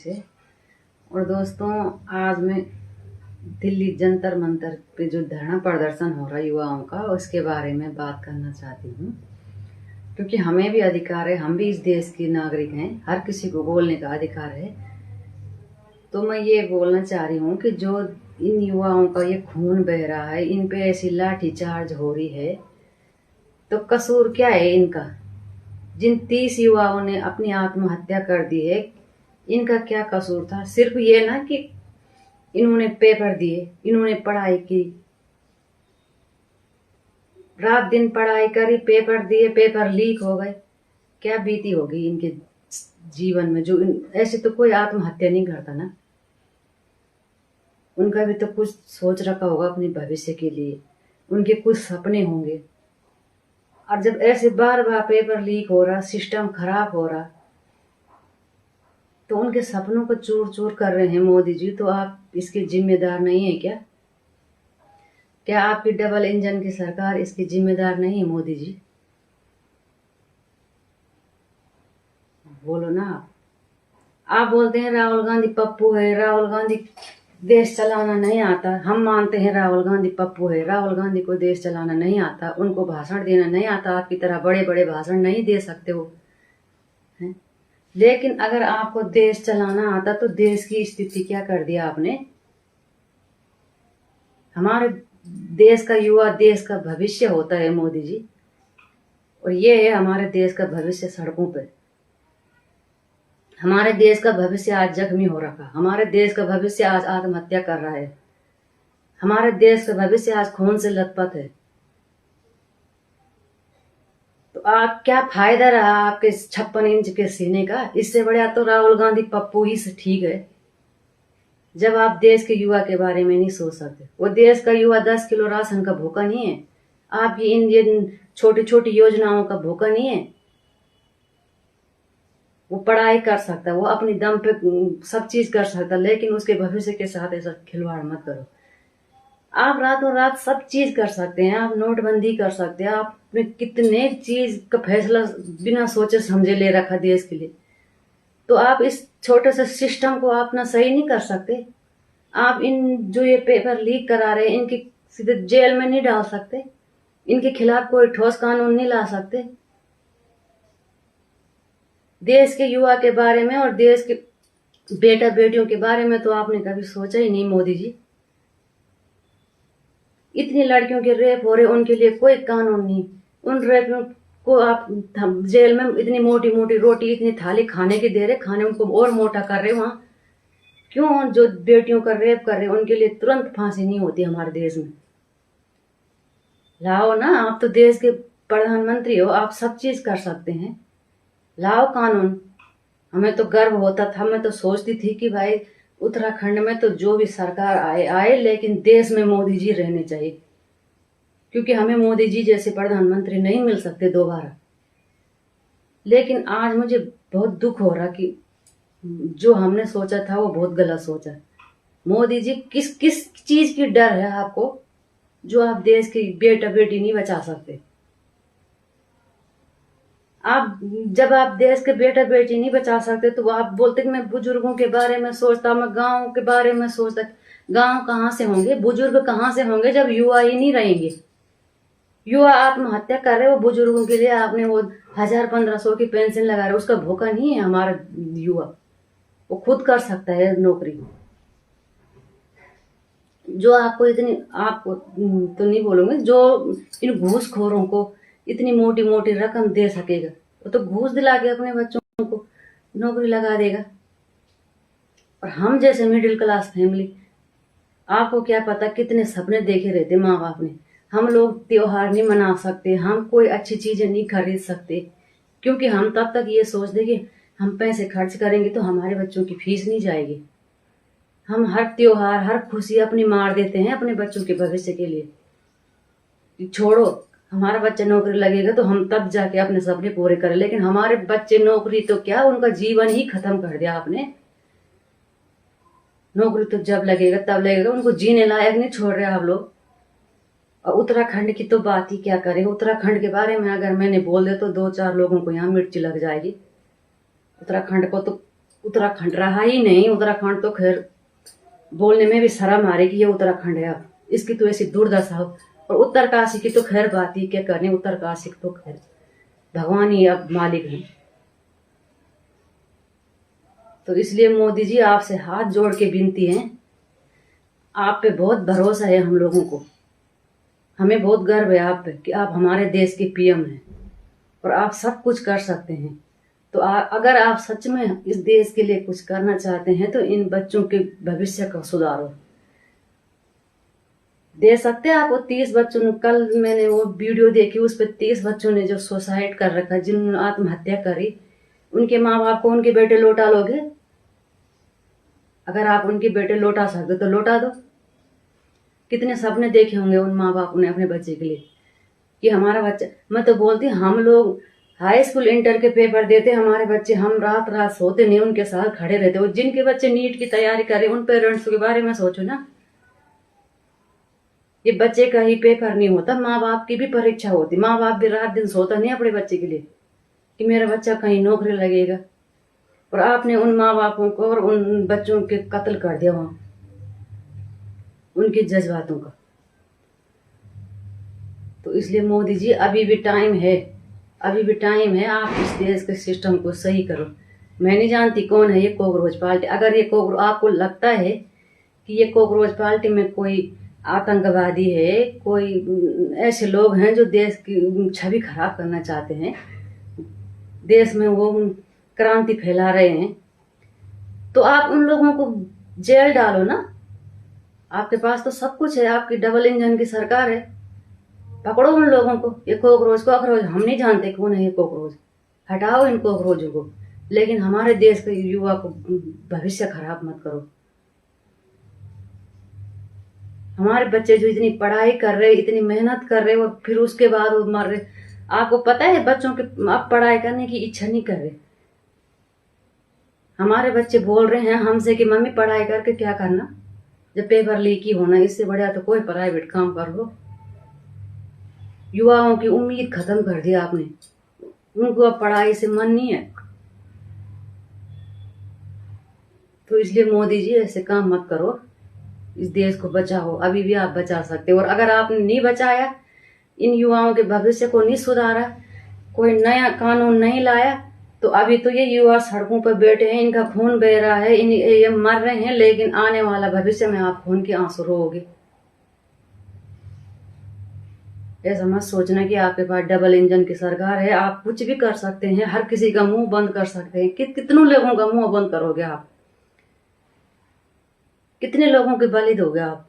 से। और दोस्तों, आज मैं दिल्ली जंतर मंतर पे जो धरना प्रदर्शन हो रहा है युवाओं का, उसके बारे में बात करना चाहती हूँ, क्योंकि हमें भी अधिकार है, हम भी इस देश के नागरिक हैं, हर किसी को बोलने का अधिकार है। तो मैं ये बोलना चाह रही हूँ कि जो इन युवाओं का ये खून बह रहा है, इन पे ऐसी लाठीचार्ज हो रही है, तो कसूर क्या है इनका? जिन 30 युवाओं ने अपनी आत्महत्या कर दी है, इनका क्या कसूर था? सिर्फ ये ना कि इन्होंने पेपर दिए, इन्होंने पढ़ाई की, रात दिन पढ़ाई करी, पेपर दिए, पेपर लीक हो गए, क्या बीती होगी इनके जीवन में? जो ऐसे तो कोई आत्महत्या नहीं करता ना, उनका भी तो कुछ सोच रखा होगा अपने भविष्य के लिए, उनके कुछ सपने होंगे। और जब ऐसे बार बार पेपर लीक हो रहा, सिस्टम खराब हो रहा, तो उनके सपनों को चूर चूर कर रहे हैं मोदी जी, तो आप इसके जिम्मेदार नहीं है क्या? क्या आपकी डबल इंजन की सरकार इसकी जिम्मेदार नहीं है मोदी जी? बोलो ना। आप बोलते हैं राहुल गांधी पप्पू है, राहुल गांधी देश चलाना नहीं आता। हम मानते हैं राहुल गांधी पप्पू है, राहुल गांधी को देश चलाना नहीं आता, उनको भाषण देना नहीं आता, आपकी तरह बड़े बड़े भाषण नहीं दे सकते वो है। लेकिन अगर आपको देश चलाना आता तो देश की स्थिति क्या कर दिया आपने? हमारे देश का युवा देश का भविष्य होता है मोदी जी, और ये है हमारे देश का भविष्य सड़कों पे। हमारे देश का भविष्य आज जख्मी हो रखा, हमारे देश का भविष्य आज आत्महत्या कर रहा है, हमारे देश का भविष्य आज खून से लथपथ है। तो आप क्या फायदा रहा आपके 56 इंच के सीने का? इससे बढ़िया तो राहुल गांधी पप्पू ही से ठीक है। जब आप देश के युवा के बारे में नहीं सोच सकते, वो देश का युवा 10 किलो राशन का भूखा नहीं है, आपकी इन छोटी छोटी योजनाओं का भूखा नहीं है। वो पढ़ाई कर सकता है, वो अपनी दम पे सब चीज कर सकता है, लेकिन उसके भविष्य के साथ ऐसा खिलवाड़ मत करो। आप रातों रात सब चीज कर सकते हैं, आप नोटबंदी कर सकते हैं, आपने कितने चीज का फैसला बिना सोचे समझे ले रखा देश के लिए, तो आप इस छोटे से सिस्टम को अपना सही नहीं कर सकते? आप इन जो ये पेपर लीक करा रहे हैं, इनकी सीधे जेल में नहीं डाल सकते? इनके खिलाफ कोई ठोस कानून नहीं ला सकते? देश के युवा के बारे में और देश के बेटा बेटियों के बारे में तो आपने कभी सोचा ही नहीं मोदी जी। इतनी लड़कियों के रेप हो रहे, उनके लिए कोई कानून नहीं। उन रेपियों को आप जेल में इतनी मोटी मोटी रोटी, इतनी थाली खाने की दे रहे, खाने उनको और मोटा कर रहे वहां। क्यों? जो बेटियों का रेप कर रहे उनके लिए तुरंत फांसी नहीं होती हमारे देश में? लाओ ना, आप तो देश के प्रधानमंत्री हो, आप सब चीज कर सकते हैं, लाओ कानून। हमें तो गर्व होता था, मैं तो सोचती थी कि भाई उत्तराखंड में तो जो भी सरकार आए आए, लेकिन देश में मोदी जी रहने चाहिए, क्योंकि हमें मोदी जी जैसे प्रधानमंत्री नहीं मिल सकते दोबारा। लेकिन आज मुझे बहुत दुख हो रहा कि जो हमने सोचा था वो बहुत गलत सोचा। मोदी जी, किस किस चीज की डर है आपको जो आप देश की बेटा बेटी नहीं बचा सकते? आप जब आप देश के बेटा बेटी नहीं बचा सकते तो आप बोलते कि मैं बुजुर्गों के बारे में सोचता, मैं गांव के बारे में सोचता। गांव कहाँ से होंगे, बुजुर्ग कहाँ से होंगे जब युवा ही नहीं रहेंगे? युवा आत्महत्या कर रहे, वो बुजुर्गों के लिए आपने वो 1000-1500 की पेंशन लगा रहे, उसका भूखा नहीं है हमारा युवा, वो खुद कर सकता है नौकरी। जो आपको इतनी, आपको तो नहीं बोलूंगे, जो इन घूसखोरों को इतनी मोटी मोटी रकम दे सकेगा, वो तो घूस दिला के अपने बच्चों को नौकरी लगा देगा। और हम जैसे मिडिल क्लास फैमिली, आपको क्या पता कितने सपने देखे रहते माँ बाप ने। हम लोग त्योहार नहीं मना सकते, हम कोई अच्छी चीजें नहीं खरीद सकते, क्योंकि हम तब तक ये सोचते कि हम पैसे खर्च करेंगे तो हमारे बच्चों की फीस नहीं जाएगी। हम हर त्योहार, हर खुशी अपनी मार देते हैं अपने बच्चों के भविष्य के लिए। छोड़ो, हमारा बच्चा नौकरी लगेगा तो हम तब जाके अपने सपने पूरे करें, लेकिन हमारे बच्चे नौकरी तो क्या, उनका जीवन ही खत्म कर दिया आपने। नौकरी तो जब लगेगा तब लगेगा, उनको जीने लायक नहीं छोड़ रहे आप लोग। और उत्तराखंड की तो बात ही क्या करें, उत्तराखंड के बारे में अगर मैंने बोल दिया तो 2-4 लोगों को यहाँ मिर्ची लग जाएगी। उत्तराखंड को तो उत्तराखंड रहा ही नहीं। उत्तराखंड तो खैर बोलने में भी शर्म आ रही कि ये उत्तराखंड है। अब इसकी तो ऐसी दुर्दशा हो। और उत्तरकाशी की तो खैर बात ही क्या करनी, उत्तरकाशी तो खैर भगवान ही अब मालिक है। तो इसलिए मोदी जी आपसे हाथ जोड़ के विनती है, आप पे बहुत भरोसा है हम लोगों को। हमें बहुत गर्व है आप पे कि आप हमारे देश के पीएम हैं और आप सब कुछ कर सकते हैं। तो अगर आप सच में इस देश के लिए कुछ करना चाहते हैं तो इन बच्चों के भविष्य का सुधारो। दे सकते हैं आपको 30 बच्चों ने, कल मैंने वो वीडियो देखी उस पर 30 बच्चों ने जो सुसाइड कर रखा, जिन्होंने आत्महत्या करी, उनके माँ बाप को उनके बेटे लौटा लोगे? अगर आप उनके बेटे लौटा सकते तो लौटा दो। कितने सपने देखे होंगे उन माँ बाप ने अपने बच्चे के लिए कि हमारा बच्चा, मैं तो बोलती हम लोग हाई स्कूल इंटर के पेपर देते हमारे बच्चे, हम रात रात सोते नहीं, उनके साथ खड़े रहते। और जिनके बच्चे नीट की तैयारी करें उन पेरेंट्स के बारे में सोचो ना। ये बच्चे का ही पेपर नहीं होता, माँ बाप की भी परीक्षा होती। माँ बाप भी रात दिन सोता नहीं अपने बच्चे के लिए कि मेरा बच्चा कहीं नौकरी लगेगा। और आपने उन माँ बापों को और उन बच्चों के कत्ल कर दिया वहां, उनके जज्बातों का। तो इसलिए मोदी जी अभी भी टाइम है, अभी भी टाइम है, आप इस देश के सिस्टम को सही करो। मैं नहीं जानती कौन है ये कॉकरोच पार्टी। अगर ये कॉकरोच आपको लगता है कि ये कॉकरोच पार्टी में कोई आतंकवादी है, कोई ऐसे लोग हैं जो देश की छवि खराब करना चाहते हैं, देश में वो क्रांति फैला रहे हैं, तो आप उन लोगों को जेल डालो ना। आपके पास तो सब कुछ है, आपकी डबल इंजन की सरकार है, पकड़ो उन लोगों को। ये कॉकरोच हम नहीं जानते कौन है ये कॉकरोच, हटाओ इन कॉकरोचों को। लेकिन हमारे देश के युवा को भविष्य खराब मत करो। हमारे बच्चे जो इतनी पढ़ाई कर रहे, इतनी मेहनत कर रहे और फिर उसके बाद वो मर रहे। आपको पता है बच्चों के अब पढ़ाई करने की इच्छा नहीं कर रहे। हमारे बच्चे बोल रहे हैं हमसे कि मम्मी पढ़ाई करके क्या करना, जब पेपर लीक ही होना, इससे बढ़िया तो कोई प्राइवेट काम कर लो। युवाओं की उम्मीद खत्म कर दी आपने, उनको अब पढ़ाई से मन नहीं है। तो इसलिए मोदी जी ऐसे काम मत करो, इस देश को बचाओ। अभी भी आप बचा सकते हो। और अगर आपने नहीं बचाया, इन युवाओं के भविष्य को नहीं सुधारा, कोई नया कानून नहीं लाया, तो अभी तो ये युवा सड़कों पर बैठे हैं, इनका खून बह रहा है, ये मर रहे हैं, लेकिन आने वाला भविष्य में आप खून के आंसू रोओगे। ऐसा मत सोचना कि आपके पास डबल इंजन की सरकार है, आप कुछ भी कर सकते हैं, हर किसी का मुंह बंद कर सकते हैं। कितनों लोगों का मुंह बंद करोगे आप? कितने लोगों के बलि दोगे आप?